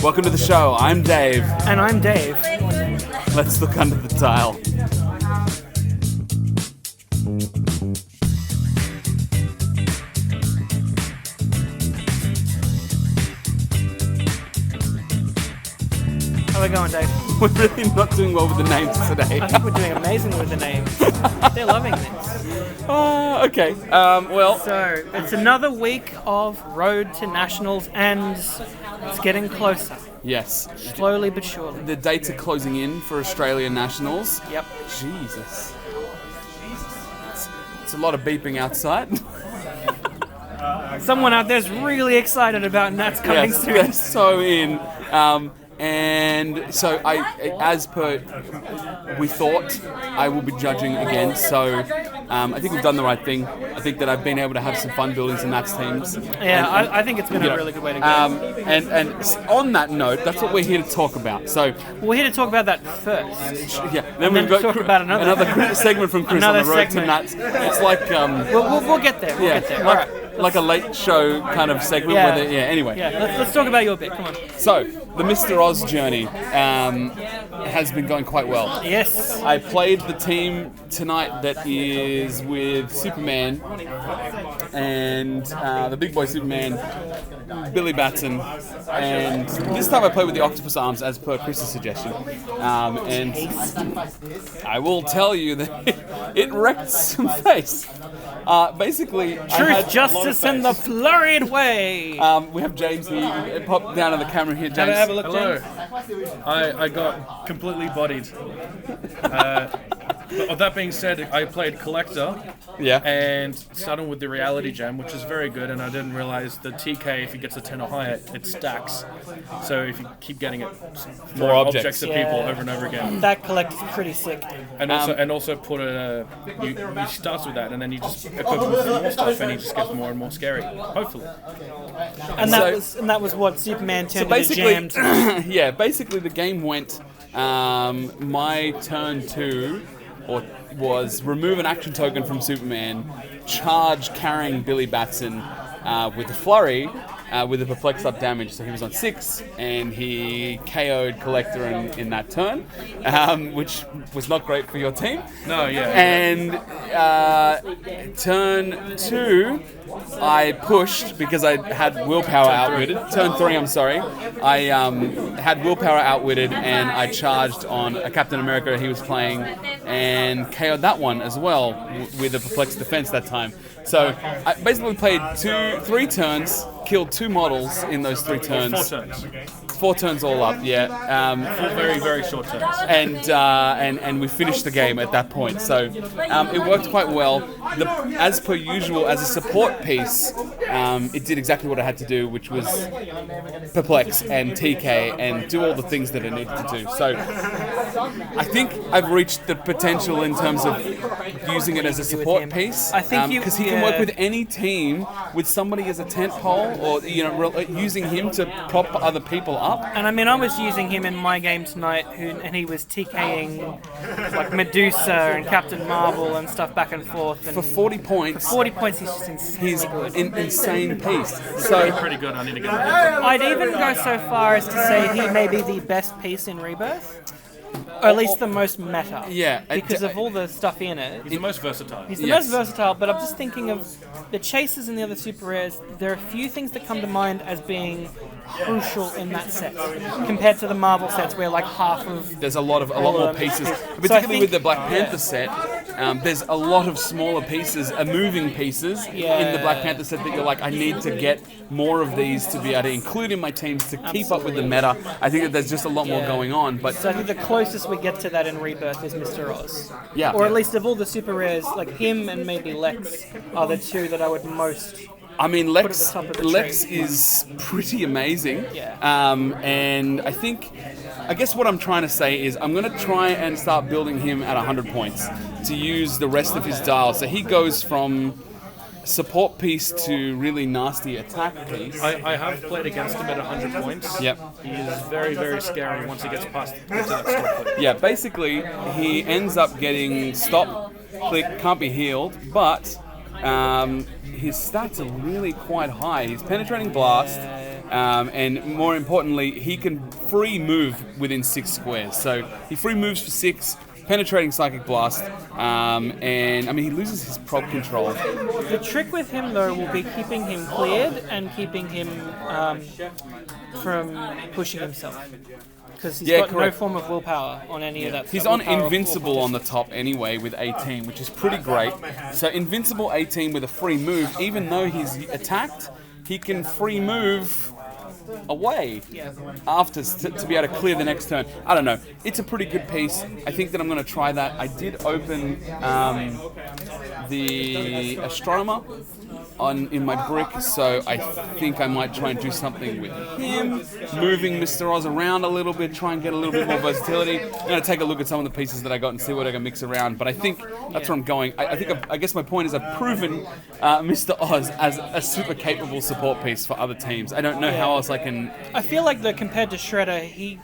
Welcome to the show. I'm Dave. And I'm Dave. Let's look under the tile. How are we going, Dave? We're really not doing well with the names today. I think we're doing amazing with the names. They're loving this. Okay. Well, So, it's another week of Road to Nationals, and it's getting closer. yes. Slowly but surely. The dates are closing in for Australian Nationals. Yep. Jesus. It's a lot of beeping outside. Someone out there's really excited about Nats coming Yes, soon. they're so in. And so as per we thought, I will be judging again. So I think we've done the right thing. I think that I've been able to have some fun building some Nats teams. Yeah, I think it's been a really good way to go. And on that note, that's what we're here to talk about. So We're here to talk about that first. yeah, then we've then got talk about another segment from Chris on another the road segment. to Nats. It's like We'll get there. We'll get there. All right. like a late show kind of segment. Yeah. Anyway. Yeah, let's talk about your bit. Come on. So, the Mr. Oz journey has been going quite well. Yes. I played the team tonight that is with Superman and the big boy Superman, Billy Batson, and this time I played with the Octopus Arms as per Chris's suggestion. And I will tell you that it wrecked some face. Basically, Truth, justice, and the flurried way. we have James here. Pop down on the camera here, James. Have a look, Hello. James. I got completely bodied. But that being said, I played Collector Yeah. and starting with the Reality Gem, which is very good, and I didn't realize the TK, if he gets a 10 or higher, it stacks. So if you keep getting it, More objects. at people over and over again. That collect is pretty sick. And also put he starts with that, and then you just equip him with more stuff, and he just gets more and more scary. Hopefully. And So- that was what Superman turned into Basically, jammed. yeah, basically the game went, my turn 2 was remove an action token from Superman, charge carrying Billy Batson with a flurry with a perplex up damage. So he was on 6 and he KO'd Collector in that turn, which was not great for your team. No, yeah. And turn 2, I pushed because I had willpower outwitted. Turn 3, I'm sorry. I had willpower outwitted and I charged on a Captain America he was playing and KO'd that one as well with a perplexed defense that time. So I basically played 3 turns, killed 2 models in those 3 turns. 4 turns. 4 turns all up, yeah. 4 very, very short turns. And we finished the game at that point. So it worked quite well. As per usual, as a support piece, it did exactly what I had to do, which was perplex and TK and do all the things that I needed to do. So I think I've reached the potential in terms of using it as a support piece. I think because he can work with any team with somebody as a tent pole, or using him to prop other people up. And I mean, I was using him in my game tonight, and he was TKing like Medusa and Captain Marvel and stuff back and forth. And For 40 points, 40 points, he's just insanely he's good. an insane piece. So Pretty good. I need to get that. I'd even go so far as to say he may be the best piece in Rebirth. Or at least the most meta. Yeah, Because of all the stuff in it. He's the most versatile. He's the Yes. most versatile, but I'm just thinking of the chasers and the other super rares. There are a few things that come to mind as being crucial in that set compared to the Marvel sets where like half of there's a lot more pieces, particularly with the Black Panther set. There's a lot of smaller pieces, moving pieces in the Black Panther set that you're like, I need to get more of these to be able to include in my teams to keep up with the meta. I think that there's just a lot more going on, but so I think the closest we get to that in Rebirth is Mr. Oz. Yeah. Or at least of all the super rares, like him and maybe Lex are the 2 that I would most. I mean, Put it at the top of the Lex tree. is pretty amazing. Yeah. And I guess what I'm trying to say is I'm going to try and start building him at 100 points to use the rest of his dial. So he goes from support piece to really nasty attack piece. I have played against him at 100 points. Yep. He is very, very scary once he gets past into that stop click. Yeah, basically, he ends up getting stop, click, can't be healed, but his stats are really quite high. He's penetrating blast, and more importantly, he can free move within 6 squares. So he free moves for 6, penetrating Psychic Blast, and I mean he loses his prop control. The trick with him though will be keeping him cleared and keeping him from pushing himself. Because he's got correct. no form of willpower on any of that stuff. He's on Invincible on the top anyway with 18, which is pretty great. So Invincible 18 with a free move, even though he's attacked, he can free move away after to be able to clear the next turn. I don't know. It's a pretty good piece. I think that I'm going to try that. I did open the Astronomer in my brick, so I think I might try and do something with him, moving Mr. Oz around a little bit, try and get a little bit more versatility. I'm going to take a look at some of the pieces that I got and see what I can mix around, but I think that's where I'm going. I guess my point is I've proven Mr. Oz as a super capable support piece for other teams. I don't know how else I can... I feel like though compared to Shredder, he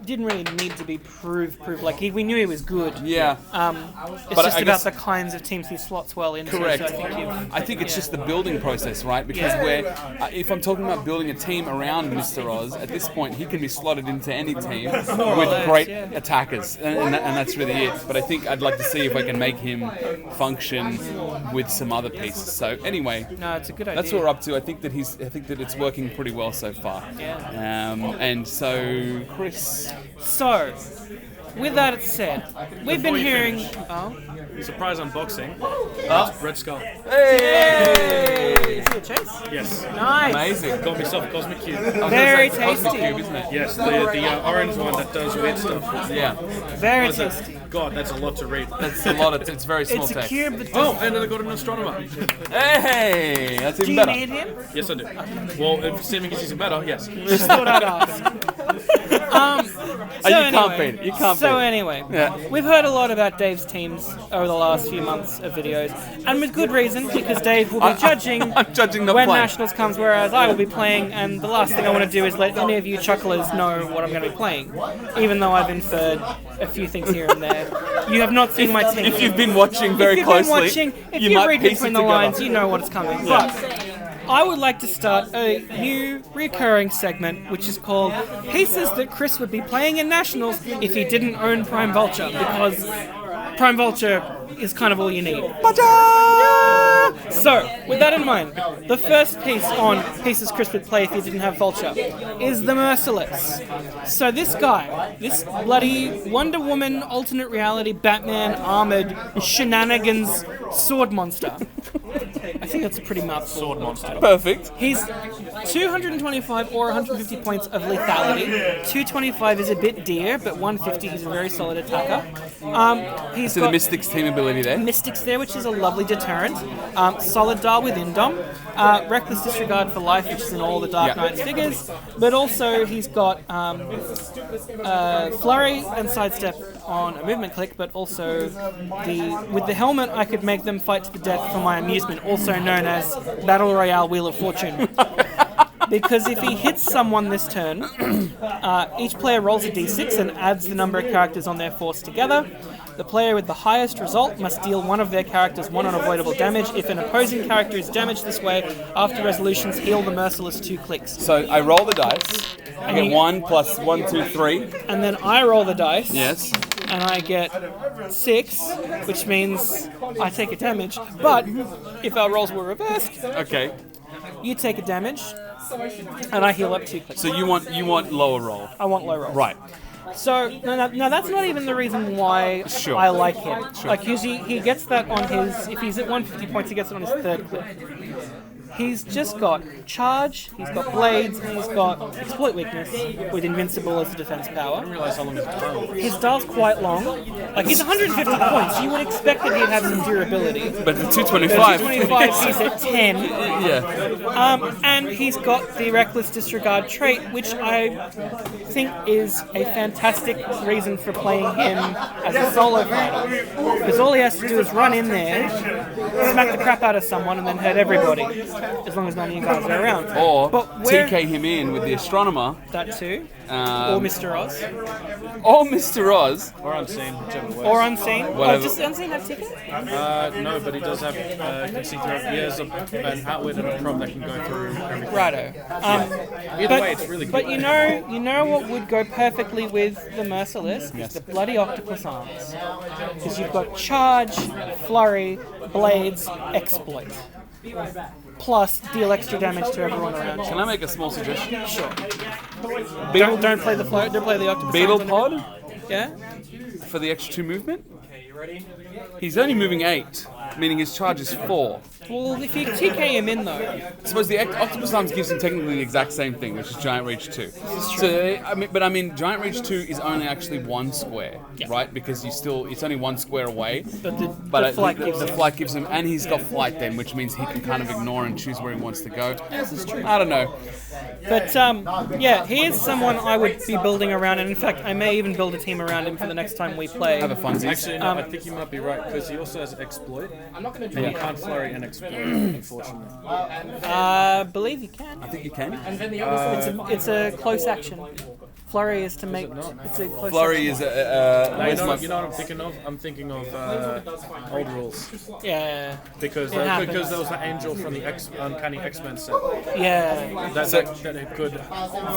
didn't really need to be proved. Like we knew he was good. Yeah. It's just about the kinds of teams he slots well into. Correct. So I think it's just the building process, right? Because if I'm talking about building a team around Mr. Oz, at this point he can be slotted into any team with great attackers, and that's really it. But I think I'd like to see if I can make him function with some other pieces. So anyway, no, it's a good idea. That's what we're up to. I think that it's working pretty well so far. Yeah. And so Chris. So, with that said, we've been hearing... Surprise unboxing. Red Skull. Hey! Is it a chase? Yes. Nice. Amazing. Got myself a Cosmic Cube. Very Cosmic tasty. Cube, isn't it? Yes, the orange one that does weird stuff. Yeah. Very tasty. God, that's a lot to read. That's a lot. It's very small It's a text. cube that Oh, and then I got an Astronomer. Hey! That's Do even you better. need him? Yes, I do. Well, if Steaming is even better, yes. Just thought I'd ask. You can't beat it. You can't beat it. Anyway, Yeah. we've heard a lot about Dave's teams over the last few months of videos, and with good reason, because Dave will be judging I'm judging the when play. Nationals comes, whereas I will be playing, and the last thing I want to do is let any of you chucklers know what I'm going to be playing, even though I've inferred a few things here and there. You have not seen my team. If you've been watching very if you've closely, been watching, if you you might read piece between it the together. lines, you know what's coming. But I would like to start a new recurring segment, which is called Pieces That Chris Would Be Playing in Nationals if he didn't own Prime Vulture, because Prime Vulture is kind of all you need. So, with that in mind, the first piece on Pieces Chris Would Play if he didn't have Vulture is the Merciless. So this guy, this bloody Wonder Woman, alternate reality, Batman, armored, shenanigans, sword monster. I think that's a pretty mouthful. Sword monster. Perfect. He's 225 or 150 points of lethality. 225 is a bit dear, but 150 he's a very solid attacker. He's So the got Mystics team ability there. Mystics there, which is a lovely deterrent. Solid Dial with Indom. Reckless Disregard for Life, which is in all the Dark Knight's figures. But also he's got Flurry and Sidestep on a movement click, but also with the helmet I could make them fight to the death for my amusement, also known as Battle Royale Wheel of Fortune. Because if he hits someone this turn, each player rolls a d6 and adds the number of characters on their force together. The player with the highest result must deal one of their characters one unavoidable damage. If an opposing character is damaged this way, after resolutions, heal the Merciless 2 clicks. So I roll the dice. I get 1 plus 1, 2, 3. And then I roll the dice. Yes. And I get 6, which means I take a damage. But if our rolls were reversed, Okay. you take a damage, and I heal up 2 clicks. So you want lower roll. I want low rolls. Right. So, no, that's not even the reason why Sure. I like him. Like, he gets that on his... If he's at 150 points, he gets it on his third click. He's just got Charge, he's got Blades, and he's got Exploit Weakness with Invincible as a defense power. I didn't realise how long his dial was. His dial's quite long. Like, he's 150 points. You would expect that he'd have some durability. But the 225. 225, he's at 10. Yeah. And he's got the Reckless Disregard trait, which I think is a fantastic reason for playing him as a solo fighter. Because all he has to do is run in there, smack the crap out of someone, and then hurt everybody. as long as none of you guys are around. Or But where- TK him in with the astronomer. That too. Or Mr. Oz. Or Mr. Oz. Or unseen, whichever works. Or Unseen. Whatever. Oh, does Unseen have ticket? No, but he does have, you can see throughout the years an outwit and a prom that can go through everything. Righto. Either way, it's really good. But you know what would go perfectly with the Merciless is the bloody octopus arms. Because you've got charge, flurry, blades, exploit. Plus deal extra damage to everyone around you. Can I make a small suggestion? Sure. Beetle, Don't play the float. Don't play the octopus. Beetle arms. pod Yeah. for the extra 2 movement. He's only moving 8, meaning his charge is 4. Well, if you TK him in though, I suppose the Octopus Arms gives him technically the exact same thing, which is Giant Reach 2. So, I mean, Giant Reach 2 is only actually 1 square, right? Because it's only 1 square away. but the Flight gives him, and he's got Flight then, which means he can kind of ignore and choose where he wants to go. This is true. I don't know. But yeah, he is someone I would be building around, and in fact, I may even build a team around him for the next time we play. Have a funsies. Actually, no, I think you might be right, because he also has exploit. And you can't flurry and exploit, unfortunately. I believe you can. I think you can. It's a close action. Flurry is to make. It's a close Flurry action. is No, where's my you know what I'm thinking of? I'm thinking of old rules. Yeah. Because It happens. there was an angel from the Uncanny X-Men set Yeah. that it could.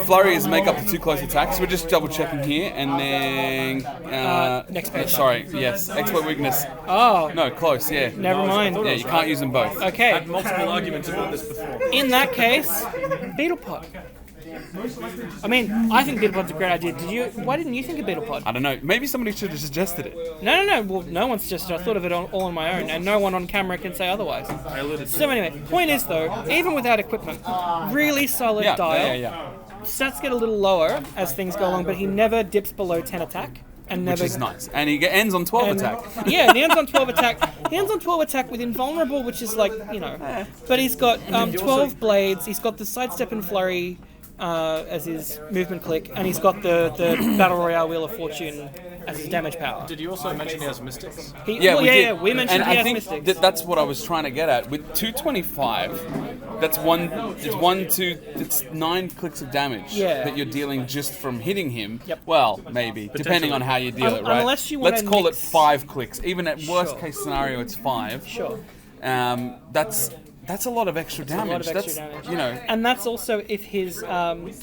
Flurry is make up to 2 close attacks. We're just double checking here, and then next page. Sorry, yes, exploit weakness. Oh. No, close. Yeah. Never mind. Yeah, you can't use them both. I Okay. had multiple arguments about this before. In that case, Beetle Pod. I mean, I think Beetle Pod's a great idea. Why didn't you think of Beetle Pod? I don't know. Maybe somebody should have suggested it. No. Well, no one suggested. I thought of it all on my own, and no one on camera can say otherwise. I alluded to So anyway, point is though, even without equipment, really solid Yeah, dial. yeah. Stats get a little lower as things go along, but he never dips below 10 attack. And never, Which is nice. And he ends on 12 attack. Yeah, and he ends on 12 attack. He ends on 12 attack with Invulnerable, which is like, But he's got 12 blades, he's got the sidestep and flurry as his movement click, and he's got the Battle Royale Wheel of Fortune as his damage power. Did you also mention he has mystics? We did. We mentioned and he I has think Mystics. that's what I was trying to get at. With 225, that's it's 9 clicks of damage that you're dealing just from hitting him. Yep. Well, maybe, depending on how you deal it, right? Unless you want Let's to call mix- it 5 clicks. Even at worst Sure. case scenario, it's 5. Sure. That's a lot of extra damage. A lot of extra damage. You know. And that's also if his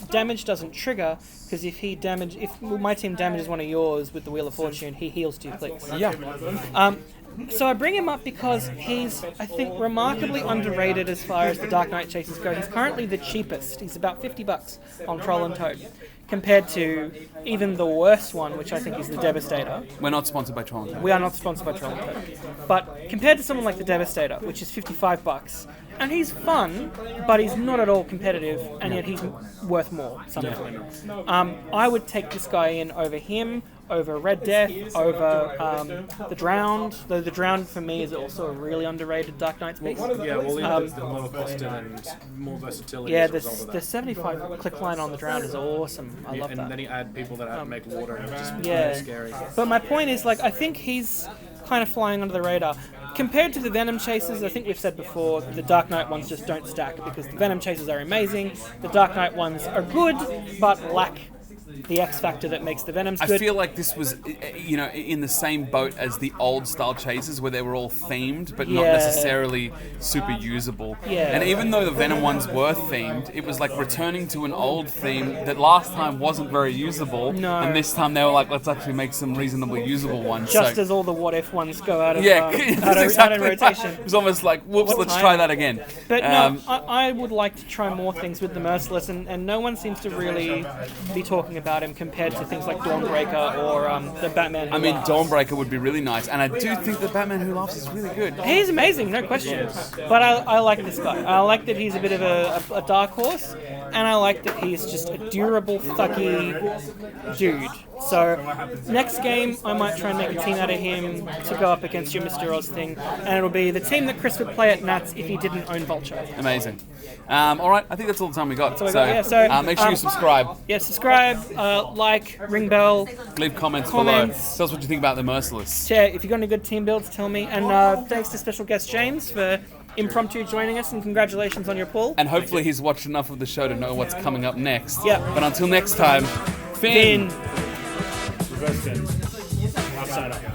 damage doesn't trigger, because if my team damages one of yours with the Wheel of Fortune, he heals 2 clicks. Yeah. So I bring him up because he's, I think, remarkably underrated as far as the Dark Knight chases go. He's currently the cheapest. He's about $50 on Troll and Toad, compared to even the worst one, which I think is the Devastator. We're not sponsored by Troll. We are not sponsored by Troll and Toad. But compared to someone like the Devastator, which is $55, and he's fun, but he's not at all competitive, and yet he's worth more sometimes. I would take this guy in over him, over Red Death, over the Drowned. Though the Drowned for me is also a really underrated Dark Knight's piece. Yeah, well, the lower cost and more versatility. Yeah, as a result of the 75 click line on the Drowned is awesome. I love and that. then you add people that make water, and it's just Yeah, scary. but my point is, like, I think he's kind of flying under the radar. Compared to the Venom Chasers, I think we've said before, the Dark Knight ones just don't stack, because the Venom Chasers are amazing, the Dark Knight ones are good, but lack the X factor that makes the Venoms good. I feel like this was, in the same boat as the old style chasers where they were all themed, but not necessarily super usable. Yeah. And even though the Venom ones were themed, it was like returning to an old theme that last time wasn't very usable. No. And this time they were like, let's actually make some reasonably usable ones. Just so, as all the What If ones go out of, that's out of exactly rotation. It was almost like, whoops, What let's time? try that again. But no, I would like to try more things with the Merciless, and no one seems to really be talking about him compared to things like Dawnbreaker or the Batman Who I mean, Laughs. Dawnbreaker would be really nice, and I do think the Batman Who Laughs is really good. He's amazing, no question. But I like this guy. I like that he's a bit of a dark horse, and I like that he's just a durable, thucky dude. So, next game, I might try and make a team out of him to go up against your Mr. Oz thing, and it'll be the team that Chris would play at Nats if he didn't own Vulture. Amazing. All right, I think that's all the time we got. So make sure you subscribe. Yeah, subscribe, like, ring bell. Leave comments below. Tell us what you think about the Merciless. Yeah, if you've got any good team builds, tell me. And thanks to special guest James for Impromptu joining us, and congratulations on your pull. And hopefully he's watched enough of the show to know what's coming up next. Yep. But until next time, Finn. Finn. Reverse spin. Outside up.